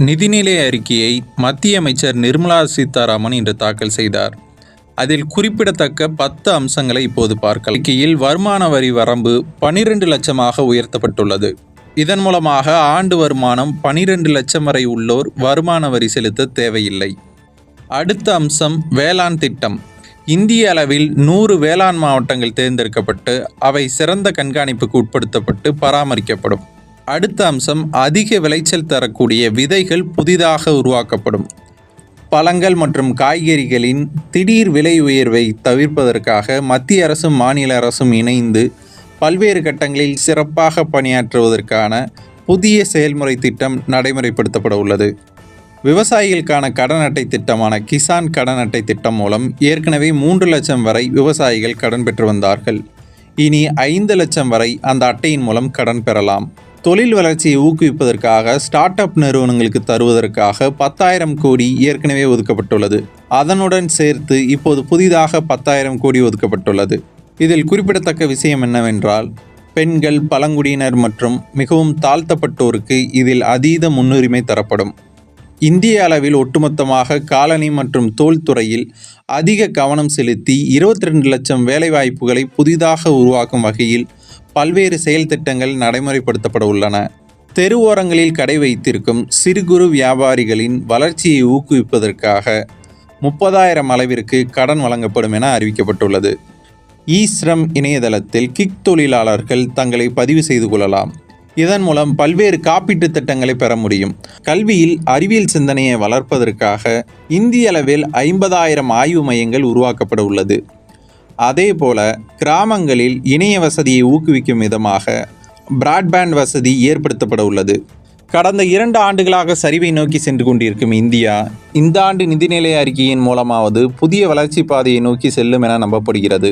நிதிநிலை அறிக்கையை மத்திய அமைச்சர் நிர்மலா சீதாராமன் இன்று தாக்கல் செய்தார். அதில் குறிப்பிடத்தக்க 10 அம்சங்களை இப்போது பார்க்கலாம். அறிக்கையில் வருமான வரி வரம்பு 12 லட்சமாக உயர்த்தப்பட்டுள்ளது. இதன் மூலமாக ஆண்டு வருமானம் 12 லட்சம் வரை உள்ளோர் வருமான வரி செலுத்த தேவையில்லை. அடுத்த அம்சம் வேளாண் திட்டம். இந்திய அளவில் 100 வேளாண் மாவட்டங்கள் தேர்ந்தெடுக்கப்பட்டு அவை சிறந்த கண்காணிப்புக்கு உட்படுத்தப்பட்டு பராமரிக்கப்படும். அடுத்த அம்சம் அதிக விளைச்சல் தரக்கூடிய விதைகள் புதிதாக உருவாக்கப்படும். பழங்கள் மற்றும் காய்கறிகளின் திடீர் விலை உயர்வை தவிர்ப்பதற்காக மத்திய அரசும் மாநில அரசும் இணைந்து பல்வேறு கட்டங்களில் சிறப்பாக பணியாற்றுவதற்கான புதிய செயல்முறை திட்டம் நடைமுறைப்படுத்தப்பட உள்ளது. விவசாயிகளுக்கான கடன் அட்டை திட்டமான கிசான் கடன் அட்டை திட்டம் மூலம் ஏற்கனவே 3 லட்சம் வரை விவசாயிகள் கடன் பெற்று வந்தார்கள். இனி 5 லட்சம் வரை அந்த அட்டையின் மூலம் கடன் பெறலாம். தொழில் வளர்ச்சியை ஊக்குவிப்பதற்காக ஸ்டார்ட் அப் நிறுவனங்களுக்கு தருவதற்காக 10,000 கோடி ஏற்கனவே ஒதுக்கப்பட்டுள்ளது. அதனுடன் சேர்த்து இப்போது புதிதாக 10,000 கோடி ஒதுக்கப்பட்டுள்ளது. இதில் குறிப்பிடத்தக்க விஷயம் என்னவென்றால், பெண்கள், பழங்குடியினர் மற்றும் மிகவும் தாழ்த்தப்பட்டோருக்கு இதில் அதீத முன்னுரிமை தரப்படும். இந்திய அளவில் ஒட்டுமொத்தமாக காலணி மற்றும் தோல் துறையில் அதிக கவனம் செலுத்தி 22 லட்சம் வேலைவாய்ப்புகளை புதிதாக உருவாக்கும் வகையில் பல்வேறு செயல் திட்டங்கள் நடைமுறைப்படுத்தப்பட உள்ளன. தெரு ஓரங்களில் கடை வைத்திருக்கும் சிறு குறு வியாபாரிகளின் வளர்ச்சியை ஊக்குவிப்பதற்காக 30,000 அளவிற்கு கடன் வழங்கப்படும் என அறிவிக்கப்பட்டுள்ளது. இ-ஸ்ரம் இணையதளத்தில் கிக் தொழிலாளர்கள் தங்களை பதிவு செய்து கொள்ளலாம். இதன் மூலம் பல்வேறு காப்பீட்டு திட்டங்களை பெற முடியும். கல்வியில் அறிவியல் சிந்தனையை வளர்ப்பதற்காக இந்திய அளவில் 50,000 ஆய்வு மையங்கள் உருவாக்கப்பட உள்ளது. அதேபோல கிராமங்களில் இணைய வசதியை ஊக்குவிக்கும் விதமாக பிராட்பேண்ட் வசதி ஏற்படுத்தப்பட உள்ளது. கடந்த 2 ஆண்டுகளாக சரிவை நோக்கி சென்று கொண்டிருக்கும் இந்தியா இந்த ஆண்டு நிதிநிலை அறிக்கையின் மூலமாவது புதிய வளர்ச்சி பாதையை நோக்கி செல்லும் என நம்பப்படுகிறது.